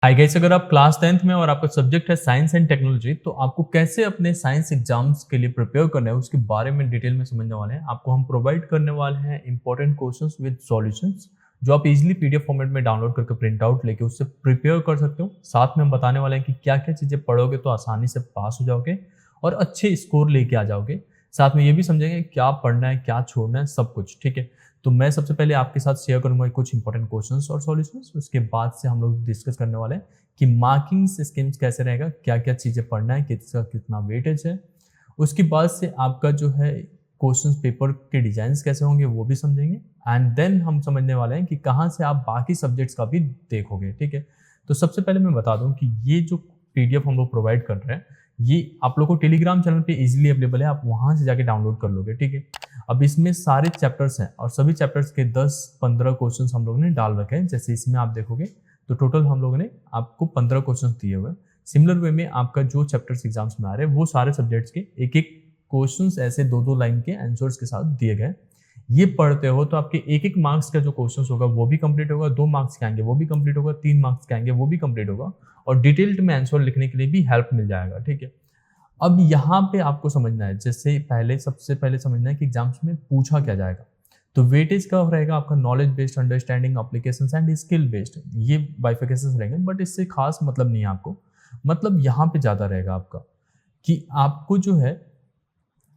Hi guys, अगर आप class 10th में और आपका सब्जेक्ट है साइंस एंड टेक्नोलॉजी, तो आपको कैसे अपने साइंस एग्जाम्स के लिए प्रिपेयर करना है उसके बारे में डिटेल में समझने वाले हैं। आपको हम प्रोवाइड करने वाले हैं इंपॉर्टेंट क्वेश्चंस विद सॉल्यूशंस जो आप इजीली पीडीएफ फॉर्मेट में डाउनलोड करके प्रिंट आउट लेके उससे प्रिपेयर कर सकते हो। साथ में हम बताने वाले हैं कि क्या क्या चीज़ें पढ़ोगे तो आसानी से पास हो जाओगे और अच्छे स्कोर लेके आ जाओगे। साथ में ये भी समझेंगे क्या पढ़ना है, क्या छोड़ना है, सब कुछ। ठीक है, तो मैं सबसे पहले आपके साथ शेयर करूंगा कुछ इंपॉर्टेंट क्वेश्चंस और सॉल्यूशंस। उसके बाद से हम लोग डिस्कस करने वाले हैं कि मार्किंग स्कीम्स कैसे रहेगा, क्या क्या चीज़ें पढ़ना है, किसका कितना वेटेज है। उसके बाद से आपका जो है क्वेश्चंस पेपर के डिजाइन्स कैसे होंगे वो भी समझेंगे। एंड देन हम समझने वाले हैं कि कहाँ से आप बाकी सब्जेक्ट्स का भी देखोगे। ठीक है, तो सबसे पहले मैं बता दूं कि ये जो पीडीएफ हम लोग प्रोवाइड कर रहे हैं ये आप लोग को टेलीग्राम चैनल पे इजीली अवेलेबल है, आप वहां से जाके डाउनलोड कर लोगे। ठीक है, अब इसमें सारे चैप्टर्स हैं और सभी चैप्टर्स के 10-15 क्वेश्चंस हम लोग ने डाल रखे हैं। जैसे इसमें आप देखोगे तो टोटल हम लोगों ने आपको 15 क्वेश्चंस दिए हुए हैं। सिमिलर वे में आपका जो चैप्टर्स एग्जाम्स में आ रहे हैं वो सारे सब्जेक्ट्स के एक एक क्वेश्चंस ऐसे दो दो लाइन के आंसर्स के साथ दिए गए। ये पढ़ते हो तो आपके एक एक मार्क्स का जो क्वेश्चंस होगा वो भी कंप्लीट होगा, 2 मार्क्स के आएंगे वो भी कंप्लीट होगा, 3 मार्क्स के आएंगे वो भी कंप्लीट होगा और डिटेल्ड में आंसर लिखने के लिए भी हेल्प मिल जाएगा। ठीक है, अब यहाँ पे आपको समझना है, जैसे पहले सबसे पहले समझना है कि एग्जाम्स में पूछा क्या जाएगा। तो वेटेज का रहेगा आपका knowledge based, understanding, applications and skill based. ये बाइफिकेशंस रहेंगे, बट इससे खास मतलब नहीं है आपको। मतलब यहाँ पे ज़्यादा रहेगा आपका कि आपको जो है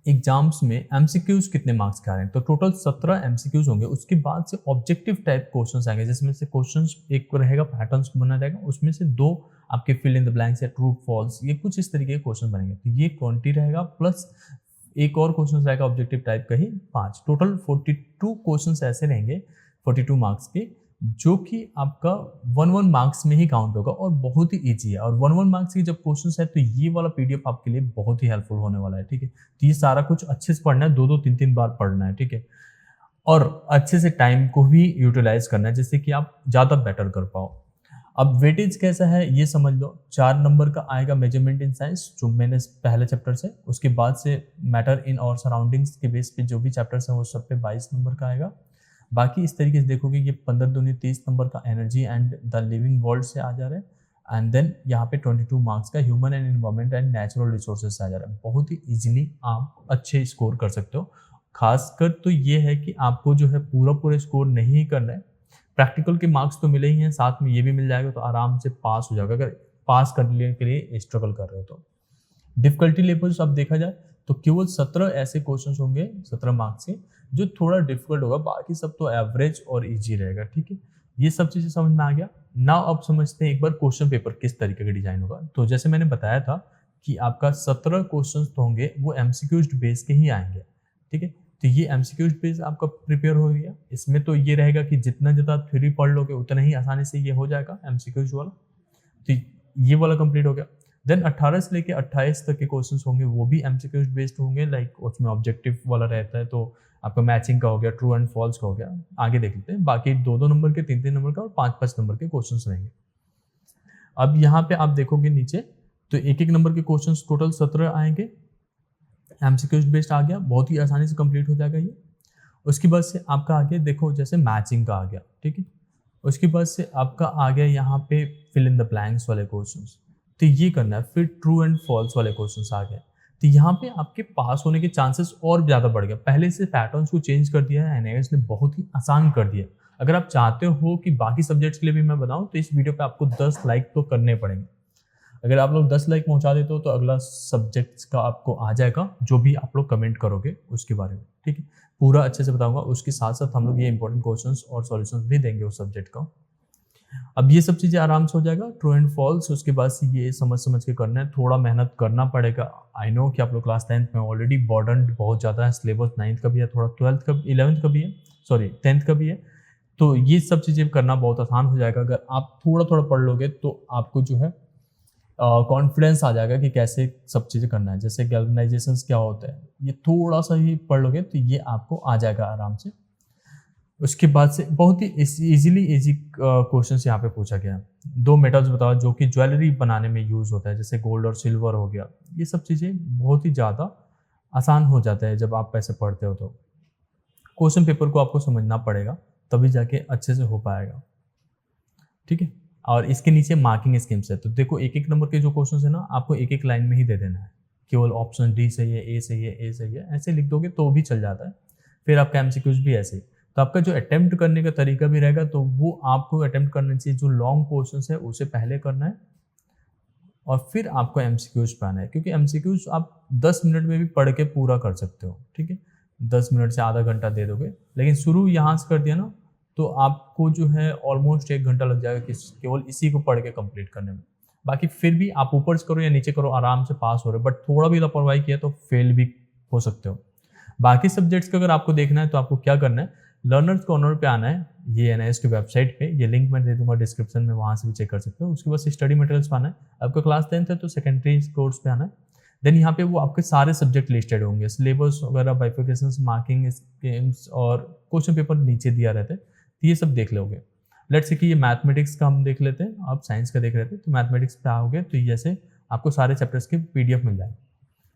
एग्जाम्स में एमसीक्यूज कितने मार्क्स के आ रहे हैं। तो टोटल 17 एमसीक्यूज होंगे। उसके बाद से ऑब्जेक्टिव टाइप क्वेश्चंस आएंगे, जिसमें से क्वेश्चंस एक रहेगा पैटर्न्स बना रहेगा, उसमें से 2 आपके फिल इन द ब्लैंक्स या ट्रू फॉल्स, ये कुछ इस तरीके के क्वेश्चन बनेंगे। तो ये 20 रहेगा, प्लस एक और क्वेश्चन रहेगा ऑब्जेक्टिव टाइप का ही 5। टोटल 42 क्वेश्चन ऐसे रहेंगे 42 मार्क्स के, जो कि आपका 1 मार्क्स में ही काउंट होगा और बहुत ही ईजी है। और 1 मार्क्स की जब क्वेश्चन है तो ये वाला पीडीएफ आपके लिए बहुत ही हेल्पफुल होने वाला है। ठीक है, तो ये सारा कुछ अच्छे से पढ़ना है, 2-2 3-3 बार पढ़ना है। ठीक है, और अच्छे से टाइम को भी यूटिलाइज करना है जिससे कि आप ज़्यादा बेटर कर पाओ। अब वेटेज कैसा है ये समझ लो। 4 नंबर का आएगा मेजरमेंट इन साइंस, जो मैंने पहले चैप्टर से, उसके बाद से मैटर इन और सराउंडिंग्स के बेस पे जो भी चैप्टर्स हैं वो सब पे 22 नंबर का आएगा। बाकी इस तरीके से देखोगे ये 15 दूनी 30 नंबर का energy and the living world से आ जा रहा है। एंड देन यहाँ पे 22 मार्क्स का human and environment and natural resources से आ जा रहा है। बहुत ही इजीली आप अच्छे स्कोर कर सकते हो। खासकर तो ये है कि आपको जो है पूरा स्कोर नहीं करना है। प्रैक्टिकल के मार्क्स तो मिले ही हैं, साथ में ये भी मिल जाएगा, तो आराम से पास हो जाएगा अगर पास करने के लिए स्ट्रगल कर रहे हो तो। डिफिकल्टी लेवल्स अब देखा जाए तो केवल 17 ऐसे क्वेश्चंस होंगे 17 मार्क्स के जो थोड़ा डिफिकल्ट होगा, बाकी सब तो एवरेज और इजी रहेगा। ठीक है, ये सब चीजें समझ में आ गया। नाउ अब समझते हैं एक बार क्वेश्चन पेपर किस तरीके का डिजाइन होगा। तो जैसे मैंने बताया था कि आपका 17 क्वेश्चंस तो होंगे वो एमसीक्यूज बेस के ही आएंगे। ठीक है, तो ये एमसीक्यूज बेस आपका प्रिपेयर हो गया। इसमें तो ये रहेगा कि जितना ज़्यादा थ्योरी पढ़ लोगे उतना ही आसानी से ये हो जाएगा एमसीक्यूज वाला। तो ये वाला कंप्लीट हो गया। देन 18 से लेके 28 तक के क्वेश्चंस होंगे वो भी एमसीक्यूज बेस्ड होंगे। लाइक उसमें ऑब्जेक्टिव वाला रहता है, तो आपका मैचिंग का हो गया, ट्रू एंड फॉल्स का हो गया। आगे देख लेते हैं, बाकी 2-2 नंबर के, 3-3 नंबर का और 5-5 नंबर के क्वेश्चंस रहेंगे। अब यहाँ पे आप देखोगे नीचे तो एक एक नंबर के क्वेश्चंस टोटल 17 आएंगे। एमसीक्यूज बेस्ड आ गया, बहुत ही आसानी से कंप्लीट हो जाएगा ये। उसके बाद से आपका आगे देखो जैसे मैचिंग का आ गया। ठीक है, उसके बाद से आपका आ गया यहाँ पे फिल इन द ब्लैंक्स वाले क्वेश्चंस, तो ये करना है। फिर ट्रू एंड फॉल्स वाले क्वेश्चंस आ गए, तो यहाँ पे आपके पास होने के चांसेस और ज़्यादा बढ़ गए। पहले से पैटर्न्स को चेंज कर दिया है एनआईएस ने, बहुत ही आसान कर दिया। अगर आप चाहते हो कि बाकी सब्जेक्ट्स के लिए भी मैं बताऊँ तो इस वीडियो पे आपको 10 लाइक तो करने पड़ेंगे। अगर आप लोग 10 लाइक पहुंचा देते हो तो अगला सब्जेक्ट्स का आपको आ जाएगा, जो भी आप लोग कमेंट करोगे उसके बारे में। ठीक है, पूरा अच्छे से बताऊंगा। उसके साथ साथ हम लोग ये इंपॉर्टेंट क्वेश्चंस और सॉल्यूशंस भी देंगे उस सब्जेक्ट का। अब ये सब चीज़ें आराम से हो जाएगा, ट्रू एंड फॉल्स। उसके बाद से ये समझ के करना है, थोड़ा मेहनत करना पड़ेगा। आई नो कि आप लोग क्लास 10th में ऑलरेडी बर्डन बहुत ज़्यादा है, सिलेबस 9th का भी है, थोड़ा 12th का 11th का भी है, सॉरी 10th का भी है। तो ये सब चीज़ें करना बहुत आसान हो जाएगा अगर आप थोड़ा थोड़ा पढ़ लोगे। तो आपको जो है कॉन्फिडेंस आ जाएगा कि कैसे सब चीज़ें करना है। जैसे गैल्वेनाइजेशंस क्या होता है, ये थोड़ा सा ही पढ़ लोगे तो ये आपको आ जाएगा आराम से। उसके बाद से बहुत ही इजी क्वेश्चन यहाँ पे पूछा गया। 2 मेटल्स बताओ जो कि ज्वेलरी बनाने में यूज होता है, जैसे गोल्ड और सिल्वर हो गया। ये सब चीज़ें बहुत ही ज़्यादा आसान हो जाता है जब आप पैसे पढ़ते हो। तो क्वेश्चन पेपर को आपको समझना पड़ेगा, तभी जाके अच्छे से हो पाएगा। ठीक है, और इसके नीचे मार्किंग स्कीम्स है। तो देखो एक एक नंबर के जो क्वेश्चन है ना, आपको एक एक लाइन में ही दे देना है, केवल ऑप्शन डी सही है, ए सही है, ए सही है, ऐसे लिख दोगे तो भी चल जाता है। फिर आपका एमसीक्यूज भी ऐसे ही। तो आपका जो अटेम्प्ट करने का तरीका भी रहेगा, तो वो आपको अटेम्प्ट करना चाहिए जो लॉन्ग क्वेश्चन है उसे पहले करना है और फिर आपको एमसीक्यूज पे आना है, क्योंकि एमसीक्यूज आप 10 मिनट में भी पढ़ के पूरा कर सकते हो, ठीक है। 10 मिनट से आधा घंटा दे दोगे, लेकिन शुरू यहाँ से कर दिया ना तो आपको जो है ऑलमोस्ट 1 घंटा लग जाएगा कि केवल इसी को पढ़ के कंप्लीट करने में। बाकी फिर भी आप ऊपर से करो या नीचे करो, आराम से पास हो रहे हो, बट थोड़ा भी लापरवाही किया तो फेल भी हो सकते हो। बाकी सब्जेक्ट्स का अगर आपको देखना है तो आपको क्या करना है, लर्नर्स कॉर्नर पे आना है, ये एनआईएस की वेबसाइट पे, ये लिंक मैं दे दूंगा डिस्क्रिप्शन में, वहां से भी चेक कर सकते हो। उसके बाद स्टडी मटेरियल्स पे आना है, आपका क्लास 10th है तो सेकेंडरी कोर्स पे आना है। देन यहाँ पे वो आपके सारे सब्जेक्ट लिस्टेड होंगे, सिलेबस वगैरह, बाइफिकेशंस, मार्किंग स्कीम्स और क्वेश्चन पेपर नीचे दिया रहता है, तो ये सब देख लोगे। लेट्स से कि ये मैथमेटिक्स का हम देख लेते हैं, आप साइंस का देख रहे थे, तो मैथमेटिक्स पे आओगे तो जैसे आपको सारे चैप्टर्स के पीडीएफ मिल जाएंगे।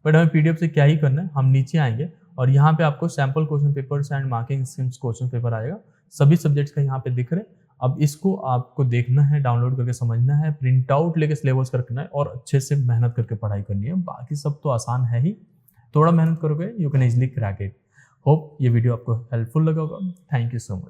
बट हमें पीडीएफ से क्या ही करना है, हम नीचे आएंगे और यहाँ पे आपको sample question papers and marking schemes question paper आएगा, सभी सब्जेक्ट्स का यहाँ पे दिख रहे। अब इसको आपको देखना है, डाउनलोड करके समझना है, प्रिंट आउट लेके सिलेबस का रखना है और अच्छे से मेहनत करके पढ़ाई करनी है। बाकी सब तो आसान है ही, थोड़ा मेहनत करोगे you can easily crack it. Hope ये वीडियो आपको हेल्पफुल लगा होगा। Thank you so much.